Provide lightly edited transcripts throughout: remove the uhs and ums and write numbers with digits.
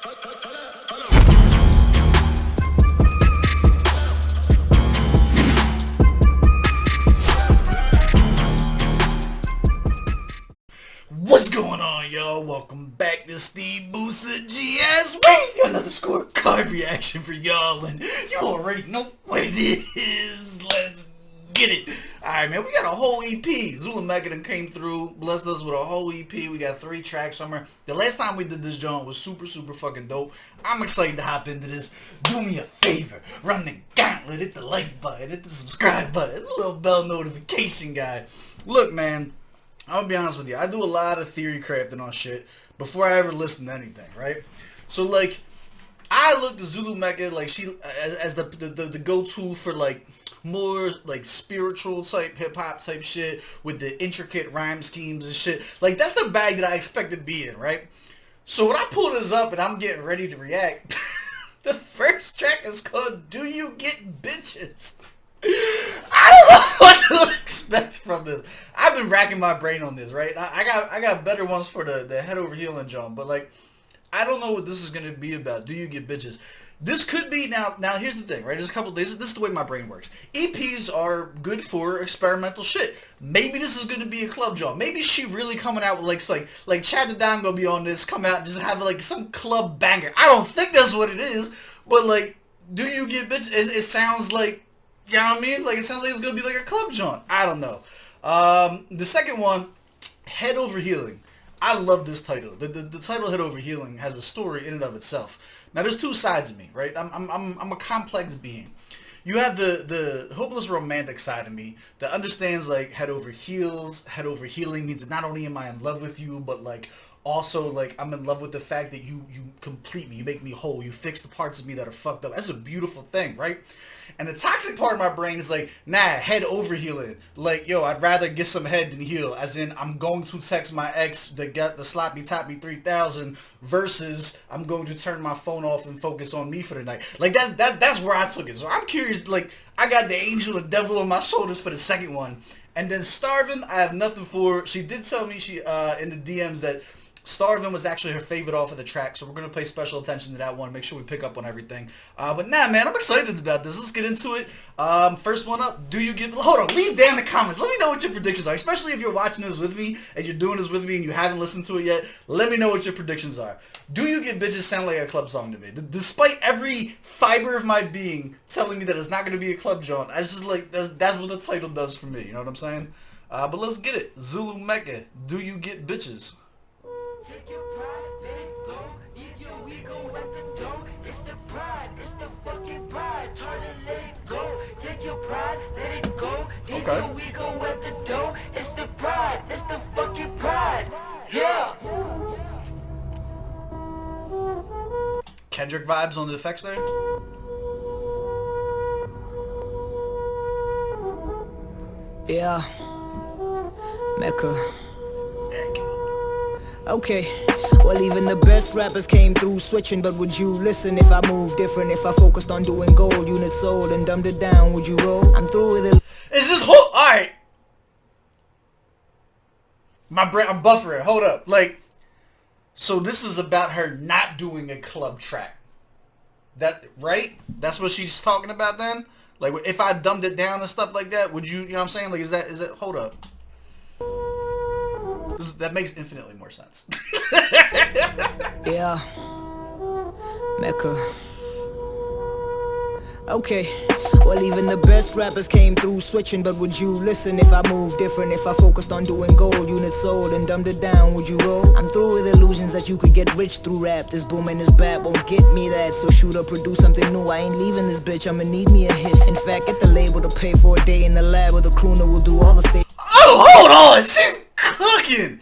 What's going on, y'all? Welcome back to SteveBussaGS. We got another scorecard reaction for y'all, and you already know what it is. Let's get it. Alright, man, we got a whole EP. ZuluMecca done came through, blessed us with a whole EP. We got 3 tracks somewhere. The last time we did this joint was super fucking dope. I'm excited to hop into this. Do me a favor, run the gauntlet, hit the like button, hit the subscribe button, little bell notification guy. Look, man, I'm gonna be honest with you. I do a lot of theory crafting on shit before I ever listen to anything, right? So, like, I looked at ZuluMecca like she as the go-to for like more like spiritual type hip hop type shit with the intricate rhyme schemes and shit. Like, that's the bag that I expect to be in, right? So when I pull this up and I'm getting ready to react, the first track is called "Do You Get Bitches?" I don't know what to expect from this. I've been racking my brain on this, right? I got better ones for the head over healing John, but like, I don't know what this is gonna be about. Do you get bitches? This could be now here's the thing, right? There's a couple days. This is the way my brain works. EPs are good for experimental shit. Maybe this is gonna be a club job. Maybe she really coming out with like Chad the Don gonna be on this, come out and just have like some club banger. I don't think that's what it is, but like, do you get bitches? It sounds like, you know what I mean? Like, it sounds like it's gonna be like a club joint. I don't know. The second one, Head Over Healing. I love this title. The title Head Over Healing has a story in and of itself. Now, there's two sides of me, right? I'm a complex being. You have the hopeless romantic side of me that understands like head over heels. Head over healing means that not only am I in love with you, but like also like I'm in love with the fact that you complete me, you make me whole, you fix the parts of me that are fucked up. That's a beautiful thing, right? And the toxic part of my brain is like, nah, head over healing. Like, yo, I'd rather get some head than heal. As in, I'm going to text my ex that got the sloppy toppy 3000 versus I'm going to turn my phone off and focus on me for the night. Like, that's where I took it. So I'm curious, like, I got the angel and devil on my shoulders for the second one. And then Starvin', I have nothing for. She did tell me she in the DMs that Starvin' was actually her favorite off of the track, so we're going to pay special attention to that one, make sure we pick up on everything. But nah, man, I'm excited about this. Let's get into it. First one up, do you get... Hold on, leave down in the comments. Let me know what your predictions are, especially if you're watching this with me and you're doing this with me and you haven't listened to it yet. Let me know what your predictions are. Do You Get Bitches sound like a club song to me? Despite every fiber of my being telling me that it's not going to be a club joint, I just like, that's what the title does for me, you know what I'm saying? But let's get it. ZuluMecca, Do You Get Bitches? Take your pride, let it go. Leave your ego at the door. It's the pride, it's the fucking pride. Try to let it go. Take your pride, let it go. Leave your ego at the door. It's the pride, it's the fucking pride. Yeah. Kendrick vibes on the effects there. Yeah. Mecca. Okay, well even the best rappers came through switching, but would you listen if I moved different? If I focused on doing gold, units sold and dumbed it down, would you roll? I'm through with it. Is this whole... Alright. My brain, I'm buffering. Hold up. Like, so this is about her not doing a club track. That, right? That's what she's talking about then? Like, if I dumbed it down and stuff like that, would you know what I'm saying? Like, is that, hold up. That makes infinitely more sense. Yeah. Mecca. Okay, well even the best rappers came through switching, but would you listen if I moved different? If I focused on doing gold, units sold and dumbed it down, would you roll? I'm through with illusions that you could get rich through rap. This boom and this bap won't get me that, so shoot or produce something new. I ain't leaving this bitch, I'ma need me a hit. In fact, get the label to pay for a day in the lab where the crooner will do all the stage. Oh, hold on, she's cooking!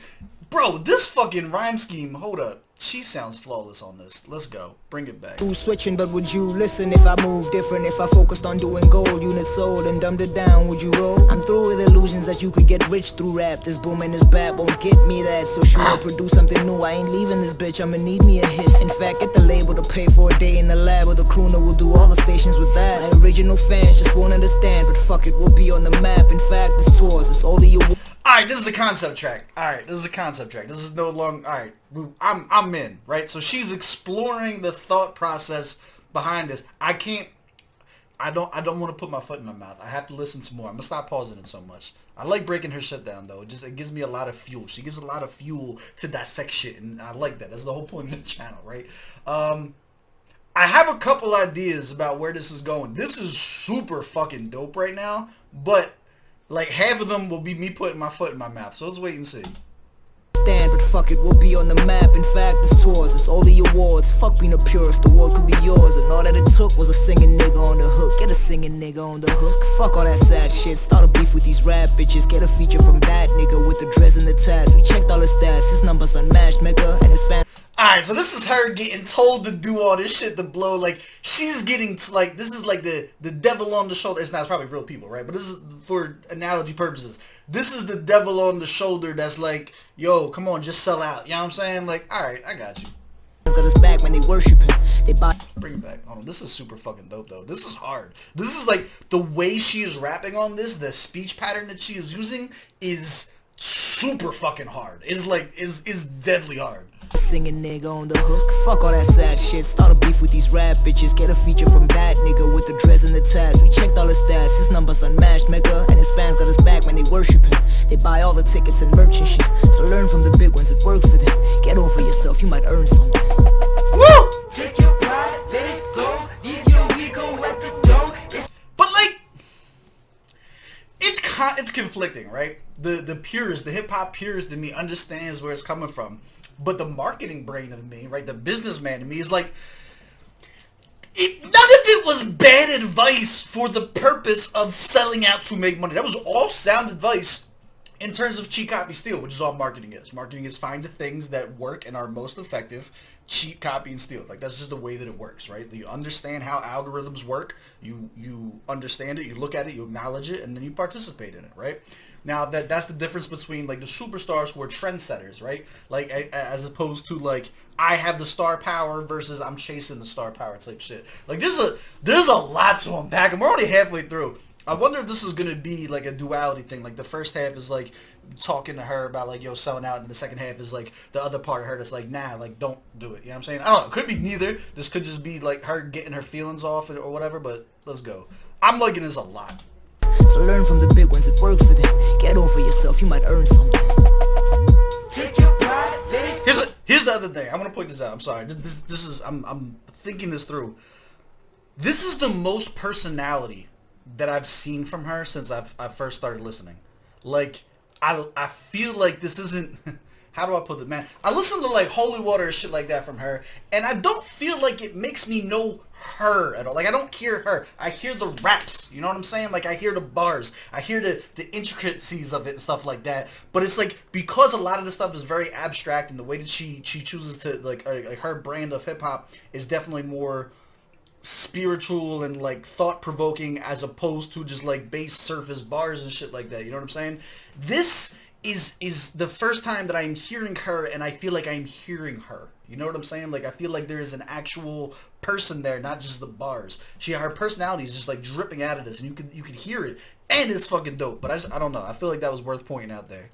Bro, this fucking rhyme scheme, hold up. She sounds flawless on this. Let's go. Bring it back. Switching, but would you listen if I moved different? If I focused on doing gold, units sold and dumbed it down, would you roll? I'm through with illusions that you could get rich through rap. This boom and this bap won't get me that, so shoot or produce something new. I ain't leaving this bitch, I'ma need me a hit. In fact, get the label to pay for a day in the lab where the crooner will do all the stations with that. My original fans just won't understand, but fuck it, we'll be on the map. In fact, it's tours, it's all of you. Alright, this is a concept track. Alright, this is a concept track. This is no long... Alright, I'm in, right? So she's exploring the thought process behind this. I don't want to put my foot in my mouth. I have to listen to more. I'm going to stop pausing it so much. I like breaking her shit down, though. It gives me a lot of fuel. She gives a lot of fuel to dissect shit, and I like that. That's the whole point of the channel, right? I have a couple ideas about where this is going. This is super fucking dope right now, but like half of them will be me putting my foot in my mouth. So let's wait and see. Stand, but fuck it, we'll be on the map. In fact, it's tours, it's all the awards. Fuck being a purist, the world could be yours. And all that it took was a singing nigga on the hook. Get a singing nigga on the hook. Fuck all that sad shit, start a beef with these rap bitches. Get a feature from that nigga with the dreads and the tats. We checked all his stats, his numbers unmatched, Mecca and his fans. Alright, so this is her getting told to do all this shit to blow. Like, she's getting, like, this is like the devil on the shoulder. It's not, it's probably real people, right? But this is for analogy purposes. This is the devil on the shoulder that's like, yo, come on, just sell out. You know what I'm saying? Like, alright, I got you. Got us back when they worship him. They buy. Bring it back. Hold on, this is super fucking dope, though. This is hard. This is like, the way she is rapping on this, the speech pattern that she is using is super fucking hard. Is like, is deadly hard. Singing nigga on the hook. Fuck all that sad shit, start a beef with these rap bitches. Get a feature from that nigga with the dreads and the tats. We checked all his stats, his numbers unmatched, Mecca and his fans got us back when they worship him. They buy all the tickets and merch and shit. So learn from the big ones that work for them. Get over yourself, you might earn something. Woo! Take your pride, let it go. Leave your ego at the door. But like, it's conflicting, right? The purist, the hip hop purist in me understands where it's coming from. But the marketing brain of me, right, the businessman in me is like, none of it was bad advice for the purpose of selling out to make money. That was all sound advice in terms of cheap copy steal, which is all marketing is. Marketing is find the things that work and are most effective, cheap copy and steal. Like, that's just the way that it works, right? You understand how algorithms work, you understand it, you look at it, you acknowledge it, and then you participate in it, right? Now, that's the difference between, like, the superstars who are trendsetters, right? Like, as opposed to, like, I have the star power versus I'm chasing the star power type shit. Like, there's a lot to unpack, and we're only halfway through. I wonder if this is going to be, like, a duality thing. Like, the first half is, like, talking to her about, like, yo, selling out, and the second half is, like, the other part of her that's like, nah, like, don't do it. You know what I'm saying? I don't know. It could be neither. This could just be, like, her getting her feelings off or whatever, but let's go. I'm liking this a lot. So learn from the big ones that work for them. Get over yourself, you might earn something. Take your pride, let it Here's the other thing. I want to point this out. I'm sorry. This is I'm thinking this through. This is the most personality that I've seen from her since I first started listening. Like, I feel like this isn't... How do I put it, man? I listen to, like, Holy Water and shit like that from her, and I don't feel like it makes me know her at all. Like, I don't hear her. I hear the raps, you know what I'm saying? Like, I hear the bars. I hear the intricacies of it and stuff like that. But it's, like, because a lot of the stuff is very abstract, and the way that she chooses to, like her brand of hip-hop is definitely more spiritual and, like, thought-provoking as opposed to just, like, base surface bars and shit like that. You know what I'm saying? This is the first time that I'm hearing her, and I feel like I'm hearing her. You know what I'm saying? Like, I feel like there is an actual person there, not just the bars. Her personality is just, like, dripping out of this, and you could hear it, and it's fucking dope. But I don't know. I feel like that was worth pointing out there.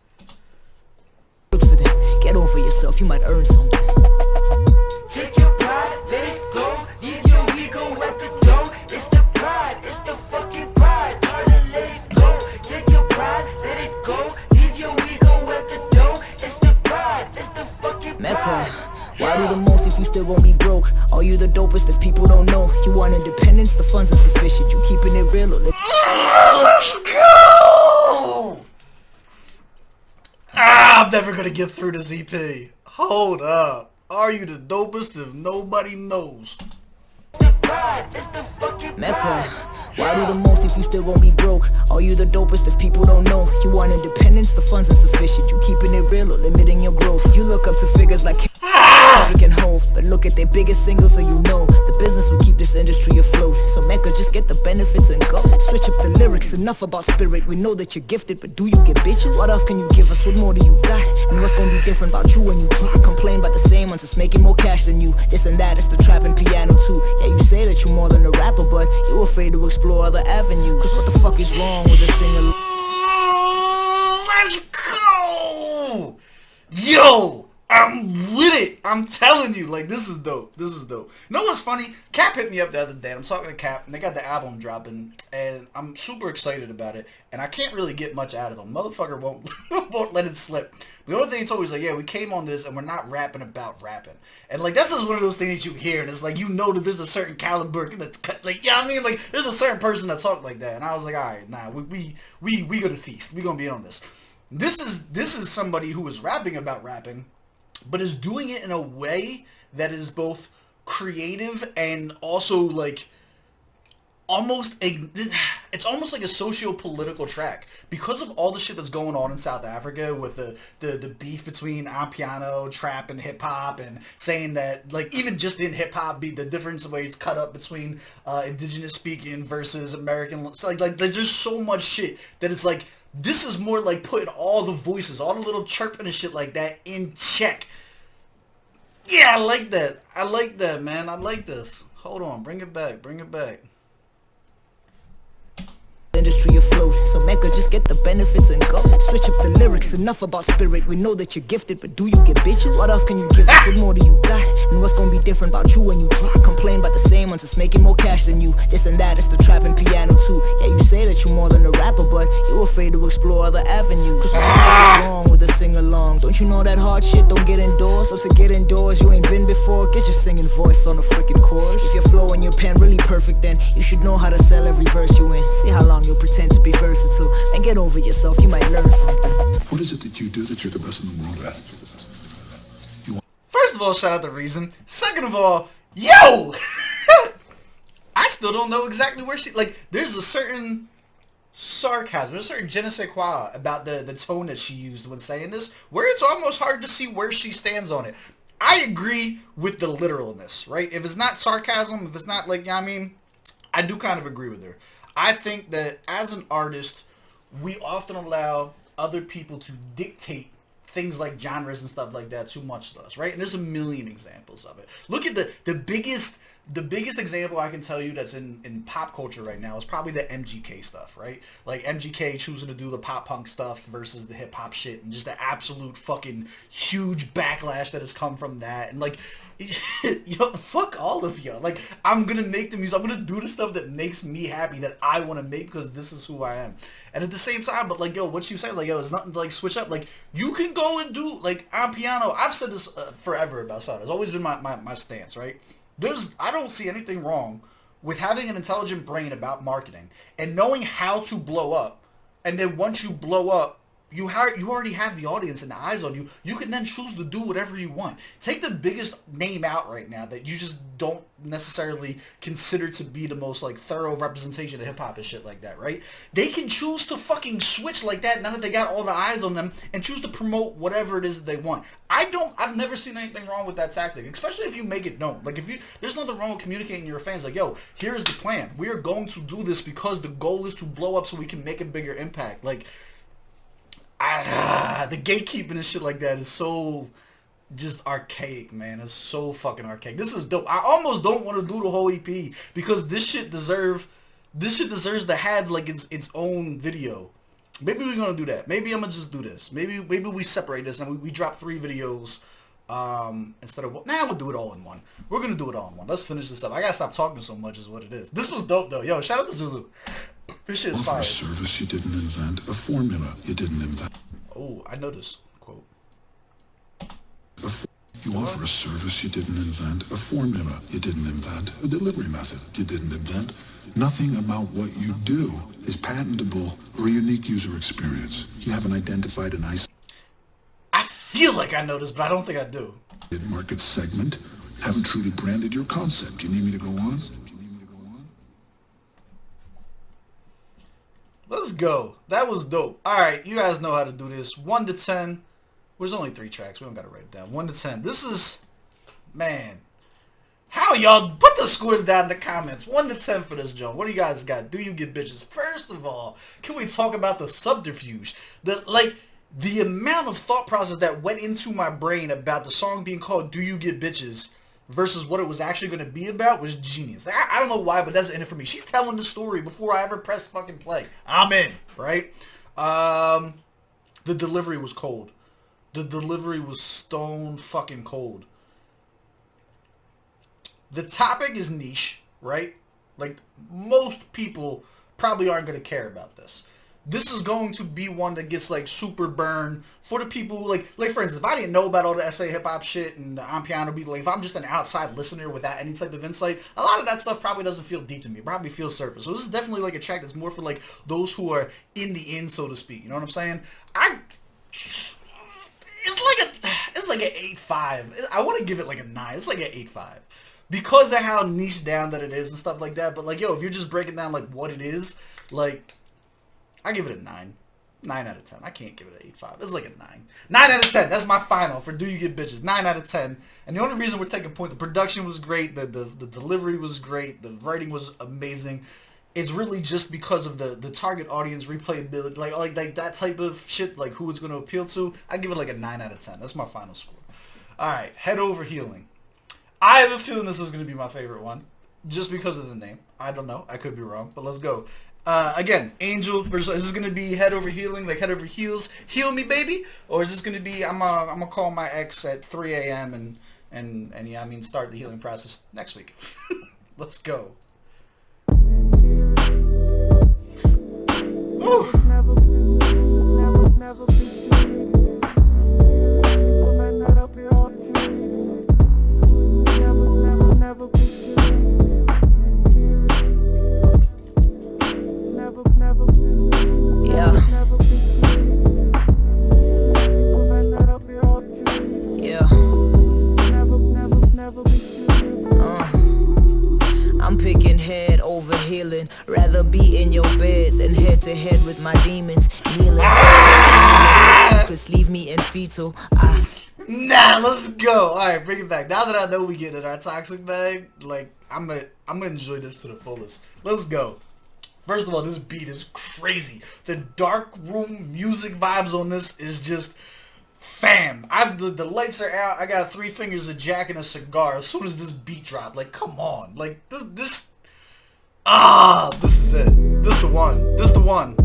Get over yourself, you might earn something. Take your pride, let it go. Leave your ego at the door. It's the pride, it's the fucking pride. Hard to let it go. Take your pride, let it go. Leave your ego at the door. It's the pride, it's the fucking Mecca, pride. why do the most if you still gon' be broke? Are you the dopest if people don't know? You want independence, the funds insufficient. You keeping it real or Let's go! I'm never gonna get through this EP. Hold up. Are you the dopest if nobody knows? The pride, it's the fucking Mecca, pride. why do the most if you still gon' be broke? Are you the dopest if people don't know? You want independence, the funds insufficient. You keeping it real or limiting your growth? You look up to figures like Kendrick and Hov, but look at their biggest singles and you know the business will keep this industry afloat. So Mecca, just get the benefits and go. Switch up the lyrics, enough about spirit. We know that you're gifted, but do you get bitches? What else can you give us? What more do you got? And what's gonna be different about you when you drop? Complain about the same ones that's making more cash than you. This and that, it's the trap and piano too. Yeah, you say that you're more than a rapper, but you're afraid to explore other avenues. Cause what the fuck is wrong with a singer? Let's go! Yo, I'm with it. I'm telling you, like, this is dope. This is dope. You know what's funny? Cap hit me up the other day. I'm talking to Cap, and they got the album dropping, and I'm super excited about it. And I can't really get much out of him. Motherfucker won't won't let it slip. The only thing he told me is like, yeah, we came on this, and we're not rapping about rapping. And like, this is one of those things that you hear, and it's like, you know that there's a certain caliber that's cut. Like, you know what I mean? Like, there's a certain person that talk like that, and I was like, all right, nah, we gonna feast. We gonna be on this. This is somebody who is rapping about rapping, but is doing it in a way that is both creative and also like it's almost like a socio-political track because of all the shit that's going on in South Africa with the beef between Amapiano, trap, and hip-hop, and saying that, like, even just in hip-hop, the difference of way it's cut up between indigenous speaking versus American. So like there's just so much shit that it's like, this is more like putting all the voices, all the little chirping and shit like that in check. Yeah, I like that. I like that, man. I like this. Hold on. Bring it back. Bring it back. Industry afloat, so Mecca, just get the benefits and go. Switch up the lyrics, enough about spirit. We know that you're gifted, but do you get bitches? What else can you give us? What more do you got? And what's gonna be different about you when you drop? Complain about the same ones that's making more cash than you. This and that, it's the trap and piano too. Yeah, you say that you're more than a rapper, but you're afraid to explore other avenues. Cause what the fuck is wrong with a sing-along? Don't you know that hard shit don't get indoors? So to get indoors, you ain't been before. Get your singing voice on the freaking chorus. If your flow and your pen really perfect, then you should know how to sell every verse you in. See how long you'll pretend to be versatile and get over yourself, you might learn something. What is it that you do that you're the best in the world at? First of all, shout out to Reason. Second of all, yo! I still don't know exactly where she, like, there's a certain sarcasm, there's a certain je ne sais quoi about the tone that she used when saying this, where it's almost hard to see where she stands on it. I agree with the literalness, right? If it's not sarcasm, if it's not, like, you know what I mean, I do kind of agree with her. I think that as an artist, we often allow other people to dictate things like genres and stuff like that too much to us, right? And there's a million examples of it. Look at the biggest example I can tell you that's in pop culture right now is probably the MGK stuff, right? Like MGK choosing to do the pop punk stuff versus the hip hop shit, and just the absolute fucking huge backlash that has come from that. And like, yo, fuck all of you. Like, I'm gonna make the music. I'm gonna do the stuff that makes me happy, that I want to make, because this is who I am. And at the same time, but like, yo, what you say, like, yo, it's nothing to like switch up. Like, you can go and do like on piano. I've said this forever about sound. It's always been my stance, right? I don't see anything wrong with having an intelligent brain about marketing and knowing how to blow up. And then once you blow up, you already have the audience and the eyes on you. You can then choose to do whatever you want. Take the biggest name out right now that you just don't necessarily consider to be the most like thorough representation of hip hop and shit like that, right? They can choose to fucking switch like that now that they got all the eyes on them and choose to promote whatever it is that they want. I've never seen anything wrong with that tactic, especially if you make it known. Like, there's nothing wrong with communicating to your fans like, yo, here's the plan. We are going to do this because the goal is to blow up so we can make a bigger impact. Like, the gatekeeping and shit like that is so just archaic, man. It's so fucking archaic. This is dope. I almost don't want to do the whole EP because this shit deserves to have like its own video. Maybe we're gonna do that. Maybe I'm gonna just do this. Maybe we separate this and we drop 3 videos instead of we'll do it all in one. We're gonna do it all in one. Let's finish this up. I gotta stop talking so much is what it is. This was dope though. Yo, shout out to Zulu. This shit is fire. A service you didn't invent, a formula you didn't invent. Oh, I know this quote. You offer a service you didn't invent, a formula you didn't invent, a delivery method you didn't invent. Nothing about what you do is patentable or a unique user experience. You haven't identified an I feel like I know this, but I don't think I do. market segment, haven't truly branded your concept. You need me to go on? Let's go. That was dope. Alright, you guys know how to do this. 1 to 10. There's only 3 tracks. We don't gotta write it down. 1 to 10. This is... Man. How y'all... Put the scores down in the comments. 1 to 10 for this, Joe. What do you guys got? Do you get bitches? First of all, can we talk about the subterfuge? The amount of thought process that went into my brain about the song being called Do You Get Bitches versus what it was actually going to be about was genius. I don't know why, but that's in it for me. She's telling the story before I ever pressed fucking play. I'm in, right? The delivery was cold. The delivery was stone fucking cold. The topic is niche, right? Like, most people probably aren't going to care about this. This is going to be one that gets, like, super burned for the people who, like for instance, if I didn't know about all the SA hip-hop shit and the on-piano beat, like, if I'm just an outside listener without any type of insight, a lot of that stuff probably doesn't feel deep to me. It probably feels surface. So this is definitely, like, a track that's more for, like, those who are in the in, so to speak. You know what I'm saying? It's like an 8.5. I want to give it, like, a 9. It's like an 8.5. Because of how niche down that it is and stuff like that. But, like, yo, if you're just breaking down, like, what it is, like, I give it a 9. 9 out of 10. I can't give it an 8.5. It's like a 9. 9 out of 10. That's my final for Do You Get Bitches. 9 out of 10. And the only reason we're taking point, the production was great. The delivery was great. The writing was amazing. It's really just because of the target audience replayability. Like that type of shit, like who it's going to appeal to. I give it like a 9 out of 10. That's my final score. Alright, Head Over Healing. I have a feeling this is going to be my favorite one. Just because of the name. I don't know. I could be wrong. But let's go. Again, Angel versus, is this going to be Head Over Healing, like Head Over Heels, Heal Me Baby? Or is this going to be, I'm gonna call my ex at 3 a.m. and yeah, I mean, start the healing process next week. Let's go. Ooh. I'm picking head over healing. Rather be in your bed than head to head with my demons. Kneeling. Secrets leave me in fetal. Nah, let's go. Alright, bring it back. Now that I know we get in our toxic bag, like, I'm gonna enjoy this to the fullest. Let's go. First of all, this beat is crazy. The dark room music vibes on this is just... Fam, the lights are out. I got 3 fingers of Jack and a cigar. As soon as this beat dropped, like, come on, like this is it. This the one. This the one.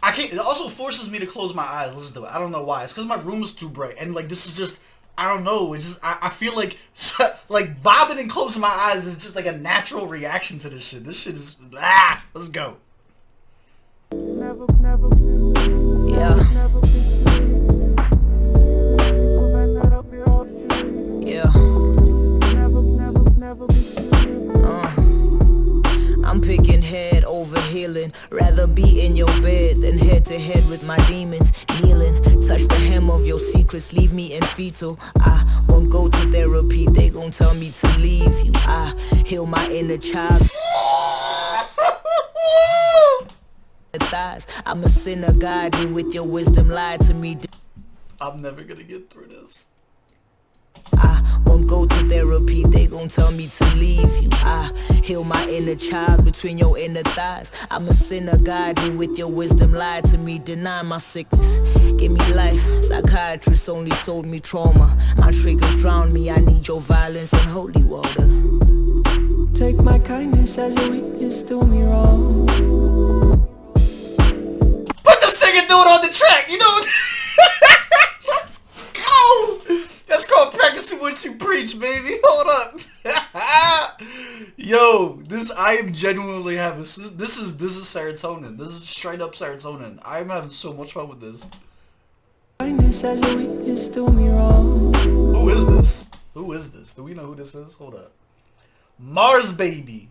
I can't. It also forces me to close my eyes. Listen to it. I don't know why. It's because my room is too bright, and like this is just. I don't know. It's just I feel like bobbing and closing my eyes is just like a natural reaction to this shit. This shit is let's go. Yeah. Yeah. I'm picking head over healing. Rather be in your bed than head to head with my demons. Kneeling, touch the hem of your secrets, leave me in fetal. I won't go to therapy, they gon' tell me to leave you. I heal my inner child. Thighs. I'm a sinner, guide me with your wisdom, lie to me. I'm never gonna get through this. I won't go to therapy, they gon' tell me to leave you. I heal my inner child between your inner thighs. I'm a sinner, guide me with your wisdom, lie to me, deny my sickness. Give me life, psychiatrists only sold me trauma. My triggers drown me, I need your violence and holy water. Take my kindness as your weakness, do me wrong. Put the singing dude on the track, you know? Let's go! That's called practicing what you preach, baby. Hold up. Yo, I am genuinely having, this is serotonin. This is straight up serotonin. I'm having so much fun with this. Kindness as your weakness, do me wrong. Who is this? Who is this? Do we know who this is? Hold up. Mars Baby.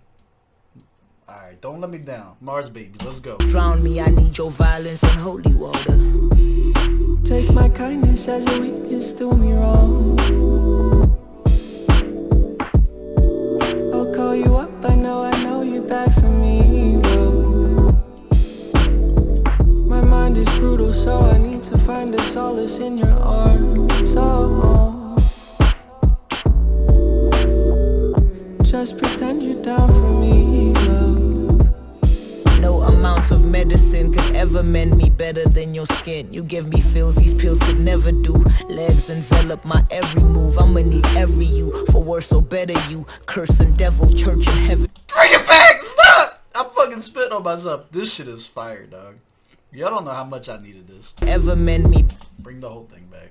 Alright, don't let me down. Mars Baby, let's go. Drown me, I need your violence and holy water. Take my kindness as your weakness, do me wrong. I'll call you up, I know you're bad for me, though. My mind is brutal, so I need to find a solace in your arms. Oh, just pretend you're down for me, love. No amount of medicine could ever mend me better than your skin. You give me feels these pills could never do. Legs envelop my every move. I'ma need every you, for worse or better you. Cursing devil, church and heaven. Bring it back! Stop! I'm fucking spitting on myself. This shit is fire, dog. Y'all don't know how much I needed this. Ever mend me. Bring the whole thing back.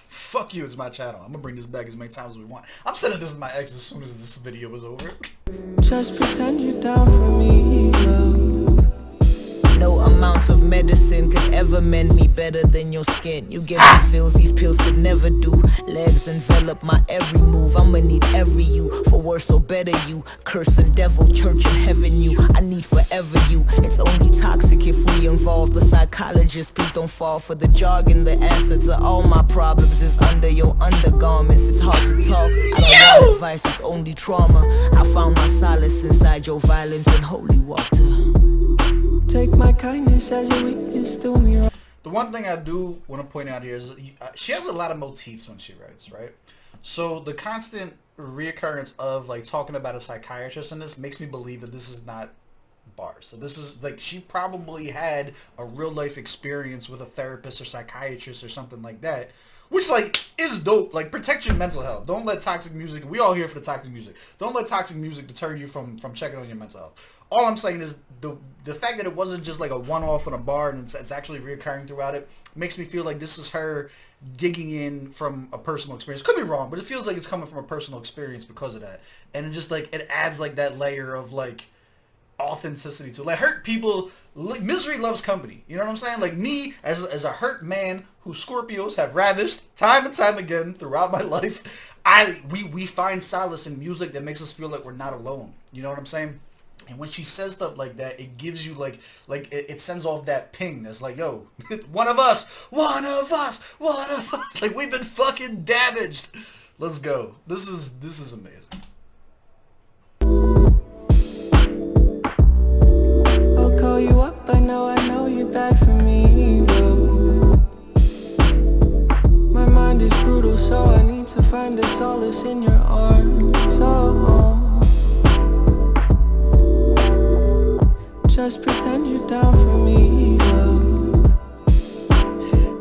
Fuck you, it's my channel. I'm gonna bring this back as many times as we want. I'm sending this to my ex as soon as this video is over. Just pretend you're down for me, love. No amount of medicine could ever mend me better than your skin. You give me feels these pills could never do. Legs envelop my every move. I'ma need every you, for worse or better you. Cursing devil, church and heaven you. I need forever you. It's only toxic if we involve the psychologist. Please don't fall for the jargon. The answer to all my problems is under your undergarments. It's hard to talk. I don't want advice, it's only trauma. I found my solace inside your violence and holy water. Take my kindness as a weakness to me. The one thing I do want to point out here is she has a lot of motifs when she writes, right? So the constant reoccurrence of like talking about a psychiatrist in this makes me believe that this is not bars. So this is like she probably had a real life experience with a therapist or psychiatrist or something like that, which like is dope. Like protect your mental health. Don't let toxic music. We all here for the toxic music. Don't let toxic music deter you from checking on your mental health. All I'm saying is the fact that it wasn't just like a one-off in a bar and it's actually reoccurring throughout it makes me feel like this is her digging in from a personal experience. Could be wrong, but it feels like it's coming from a personal experience because of that. And it just like it adds like that layer of like authenticity to it. Like hurt people, misery loves company. You know what I'm saying? Like me as a hurt man who Scorpios have ravished time and time again throughout my life, we find solace in music that makes us feel like we're not alone. You know what I'm saying? And when she says stuff like that, it gives you like it sends off that ping that's like, yo, one of us. Like we've been fucking damaged. Let's go. This is amazing. I'll call you up, I know you're bad for me, though. My mind is brutal, so I need to find a solace in your arms. Just pretend you're down for me, love.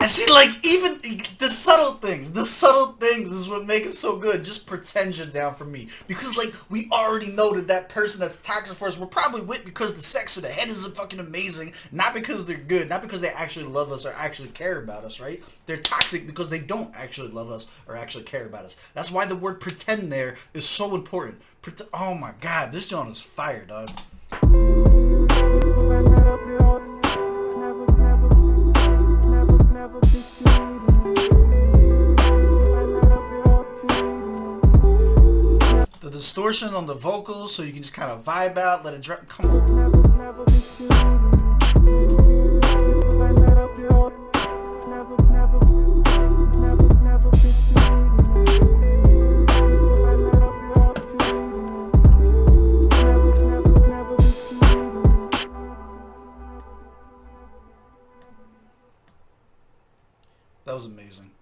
And see, like, even the subtle things is what make it so good. Just pretend you're down for me. Because, like, we already know that person that's toxic for us, we're probably with because the sex or the head is fucking amazing. Not because they're good. Not because they actually love us or actually care about us, right? They're toxic because they don't actually love us or actually care about us. That's why the word pretend there is so important. Oh my god, this joint is fire, dog. The distortion on the vocals, so you can just kind of vibe out, let it drop. Come on. That was amazing.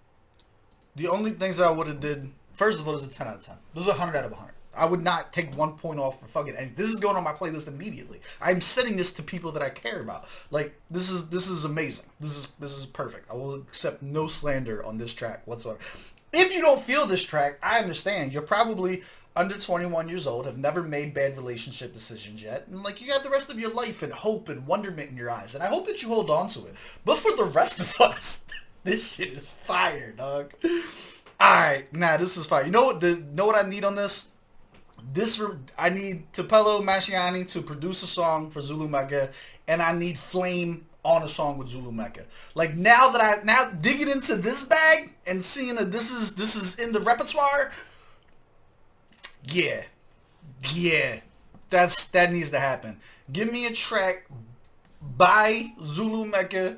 The only things that I would have did, first of all, this is a 10 out of 10. This is a 100 out of 100. I would not take 1 point off for fucking anything. This is going on my playlist immediately. I'm sending this to people that I care about. Like, this is amazing. This is perfect. I will accept no slander on this track whatsoever. If you don't feel this track, I understand. You're probably under 21 years old, have never made bad relationship decisions yet, and like you got the rest of your life and hope and wonderment in your eyes, and I hope that you hold on to it. But for the rest of us, this shit is fire, dog. Alright, nah, this is fire. You know what I need on this? I need Tupelo Mashiani to produce a song for ZuluMecca, and I need Flame on a song with ZuluMecca. Like now digging into this bag and seeing that this is in the repertoire, yeah, that needs to happen. Give me a track by ZuluMecca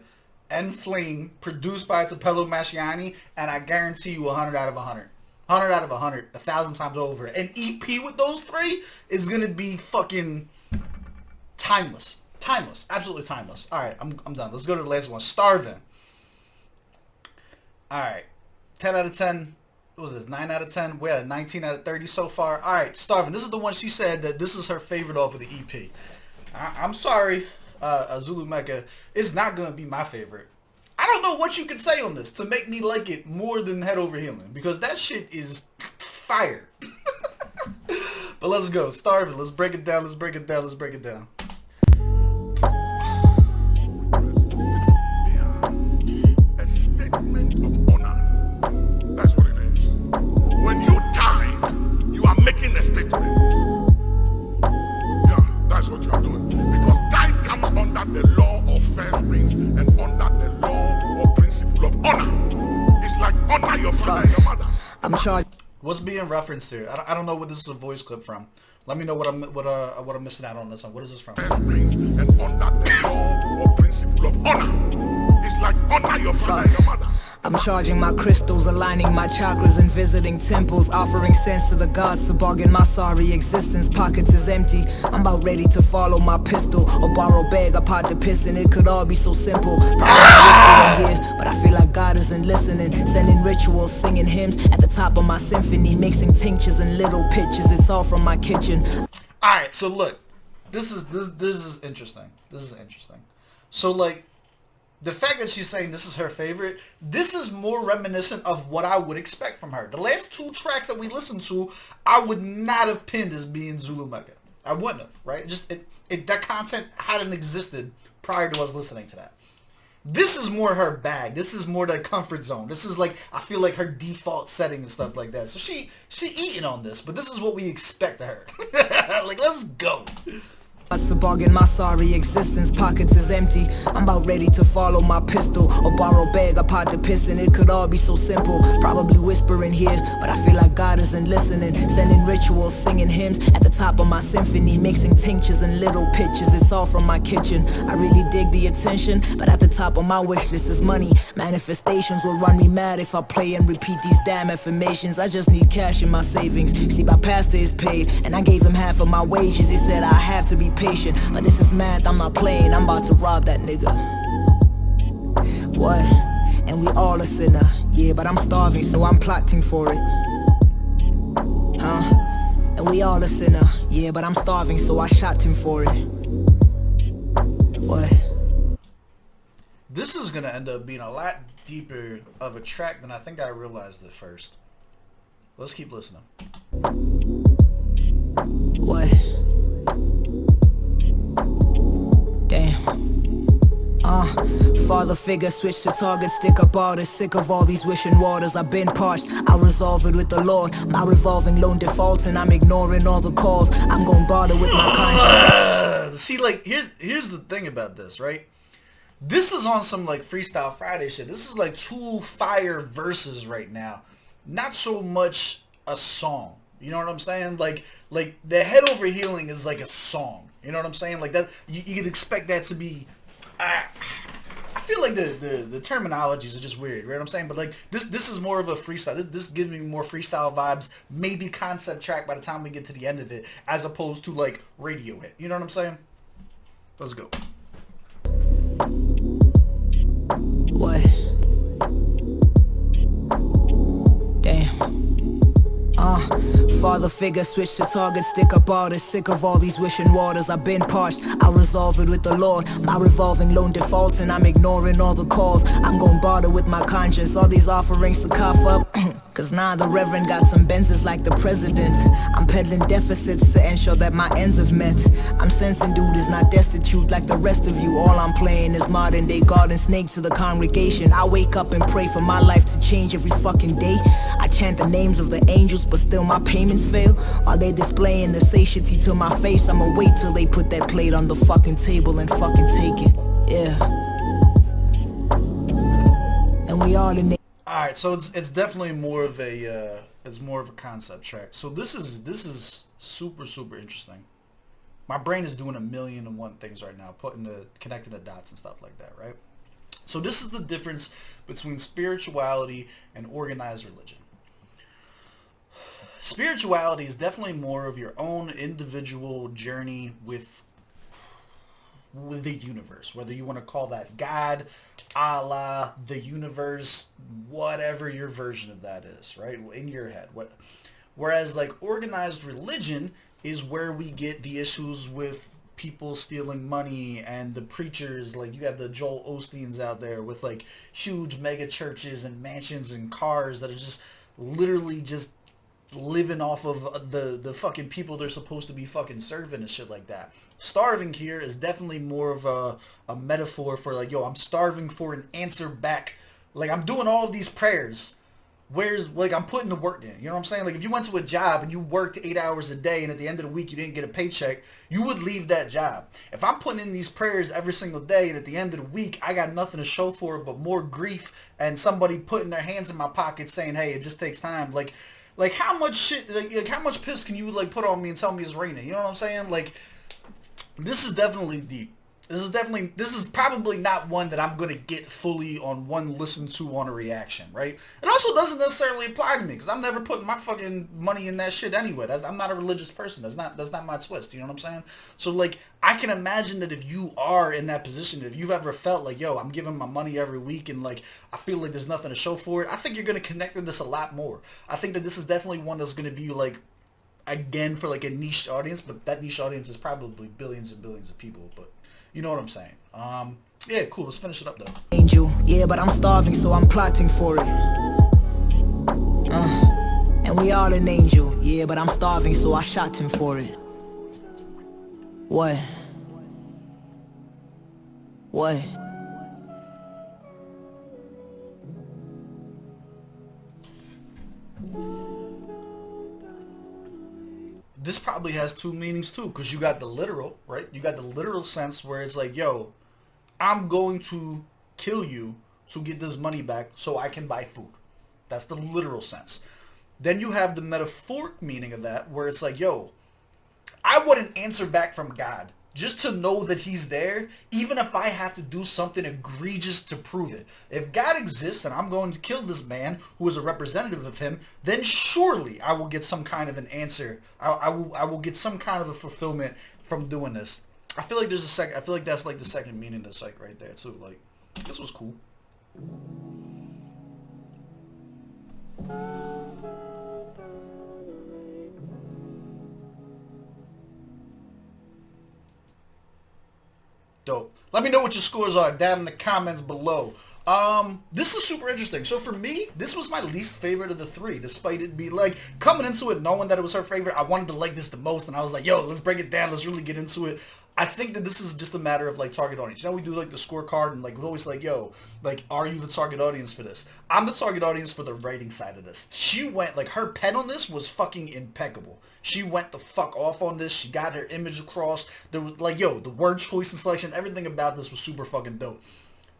and Flame, produced by Tupelo Mashiani, and I guarantee you 100 out of 100. 100 out of 100, 1,000 times over. An EP with those three is gonna be fucking timeless. Timeless. Absolutely timeless. Alright, I'm done. Let's go to the last one. Starving. Alright. 10 out of 10. What was this? 9 out of 10? We're at 19 out of 30 so far. Alright, Starving. This is the one she said that this is her favorite off of the EP. I'm sorry, ZuluMecca. It's not gonna be my favorite. I don't know what you could say on this to make me like it more than Head Over Healing, because that shit is fire. But let's go. Starving. Let's break it down. Let's break it down. Let's break it down. A statement of honor. That's what it is. When you die, you are making a statement. Yeah, that's what you are doing. Because tithe comes under the law of first things and under the law or principle of honor. It's like honor your father and your mother. I'm charged. What's being referenced here? I don't know what this is a voice clip from. Let me know what I'm missing out on this one. What is this from? First things and under the law or principle of honor. It's like honor your father and your mother. I'm charging my crystals, aligning my chakras and visiting temples, offering sense to the gods to bargain my sorry existence. Pockets is empty, I'm about ready to follow my pistol or borrow bag, a pot to piss in. It could all be so simple. Probably here, but I feel like God isn't listening. Sending rituals, singing hymns at the top of my symphony, mixing tinctures and little pictures. It's all from my kitchen. All right, so look, this is interesting. This is interesting. So like, the fact that she's saying this is her favorite, this is more reminiscent of what I would expect from her. The last two tracks that we listened to, I would not have pinned as being ZuluMecca. I wouldn't have, right? Just that content hadn't existed prior to us listening to that. This is more her bag. This is more the comfort zone. This is like, I feel like her default setting and stuff like that. So she eating on this, but this is what we expect of her. Like, let's go. To bargain my sorry existence, pockets is empty. I'm about ready to follow my pistol or borrow bag, a pot to piss in. It could all be so simple. Probably whispering here, but I feel like God isn't listening. Sending rituals, singing hymns at the top of my symphony, mixing tinctures and little pictures. It's all from my kitchen. I really dig the attention, but at the top of my wish list is money. Manifestations will run me mad if I play and repeat these damn affirmations. I just need cash in my savings. See, my pastor is paid, and I gave him half of my wages. He said I have to be patient, but this is math, I'm not playing. I'm about to rob that nigga. What? And we all a sinner. Yeah, but I'm starving, so I'm plotting for it. Huh? And we all a sinner. Yeah, but I'm starving, so I shot him for it. What? This is gonna end up being a lot deeper of a track than I think I realized at first. Let's keep listening. What? Damn. Father figure, switch to target, stick up artist. Sick of all these wishing waters, I've been parched. I'll resolve it with the Lord. My revolving loan defaults and I'm ignoring all the calls. I'm gonna bother with my conscience. See, like, here's the thing about this, right? This is on some like Freestyle Friday shit. This is like two fire verses right now. Not so much a song. You know what I'm saying? Like the Head Over Healing is like a song. You know what I'm saying? Like that, you could expect that to be. I feel like the terminologies are just weird. You know what I'm saying? But like this is more of a freestyle. This gives me more freestyle vibes. Maybe concept track by the time we get to the end of it, as opposed to like radio hit. You know what I'm saying? Let's go. What? Damn. Father figure, switch to target, stick up artist. Sick of all these wishing waters, I've been parched. I'll resolve it with the Lord. My revolving loan defaults and I'm ignoring all the calls. I'm gonna bother with my conscience. All these offerings to cough up. Cause now the Reverend got some Benzes like the president. I'm peddling deficits to ensure that my ends have met. I'm sensing dude is not destitute like the rest of you. All I'm playing is modern day garden snake to the congregation. I wake up and pray for my life to change every fucking day. I chant the names of the angels, but still my payments fail. While they displaying the satiety to my face, I'ma wait till they put that plate on the fucking table and fucking take it. Yeah. And we all in it. All right, so it's definitely more of a concept track. So this is super interesting. My brain is doing 1,000,001 things right now, connecting the dots and stuff like that, right? So this is the difference between spirituality and organized religion. Spirituality is definitely more of your own individual journey with the universe, whether you want to call that God, Allah, the universe, whatever your version of that is, right? In your head. Whereas like organized religion is where we get the issues with people stealing money and the preachers, like you have the Joel Osteens out there with like huge mega churches and mansions and cars that are just literally just living off of the fucking people they're supposed to be fucking serving and shit like that. Starving here is definitely more of a metaphor for like, yo, I'm starving for an answer back. Like, I'm doing all of these prayers. Where's, like, I'm putting the work in. You know what I'm saying? Like, if you went to a job and you worked 8 hours a day and at the end of the week you didn't get a paycheck, you would leave that job. If I'm putting in these prayers every single day and at the end of the week I got nothing to show for it but more grief and somebody putting their hands in my pocket saying, hey, it just takes time. Like how much shit, like how much piss can you like put on me and tell me it's raining? You know what I'm saying? Like, this is definitely deep. This is probably not one that I'm going to get fully on one listen to on a reaction, right? It also doesn't necessarily apply to me because I'm never putting my fucking money in that shit anyway. I'm not a religious person. That's not my twist. You know what I'm saying? So like, I can imagine that if you are in that position, if you've ever felt like, yo, I'm giving my money every week and like, I feel like there's nothing to show for it, I think you're going to connect with this a lot more. I think that this is definitely one that's going to be like, again, for like a niche audience, but that niche audience is probably billions and billions of people, but you know what I'm saying. Yeah, cool. Let's finish it up, though. Angel, yeah, but I'm starving, so I'm plotting for it. And we all an angel, yeah, but I'm starving, so I shot him for it. What? What? This probably has two meanings too, because you got the literal, right? You got the literal sense where it's like, yo, I'm going to kill you to get this money back so I can buy food. That's the literal sense. Then you have the metaphoric meaning of that where it's like, yo, I want an answer back from God just to know that he's there, even if I have to do something egregious to prove it. If God exists and I'm going to kill this man who is a representative of him, then surely I will get some kind of an answer. I will get some kind of a fulfillment from doing this. I feel like there's a second. I feel like that's like the second meaning that's like right there too. Like, this was cool. Dope. Let me know what your scores are down in the comments below. This is super interesting. So for me, this was my least favorite of the three, despite it being like coming into it knowing that it was her favorite. I wanted to like this the most, and I was like, yo, let's break it down. Let's really get into it. I think that this is just a matter of like target audience. You know, we do like the scorecard and like we're always like, yo, like, are you the target audience for this? I'm the target audience for the writing side of this. She went, like, her pen on this was fucking impeccable. She went the fuck off on this. She got her image across. There was like, yo, the word choice and selection, everything about this was super fucking dope.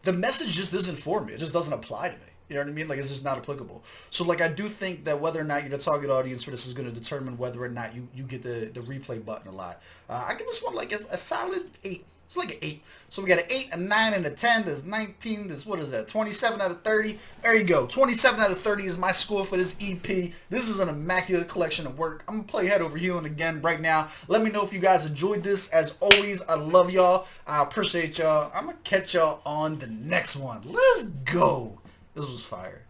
The message just isn't for me. It just doesn't apply to me. You know what I mean? Like, it's just not applicable. So, like, I do think that whether or not you're the target audience for this is going to determine whether or not you get the replay button a lot. I give this one, like, a solid 8. It's like an 8. So we got an 8, a 9, and a 10. There's 19. There's, what is that? 27 out of 30. There you go. 27 out of 30 is my score for this EP. This is an immaculate collection of work. I'm going to play Head Over Healing again right now. Let me know if you guys enjoyed this. As always, I love y'all. I appreciate y'all. I'm going to catch y'all on the next one. Let's go. This was fire.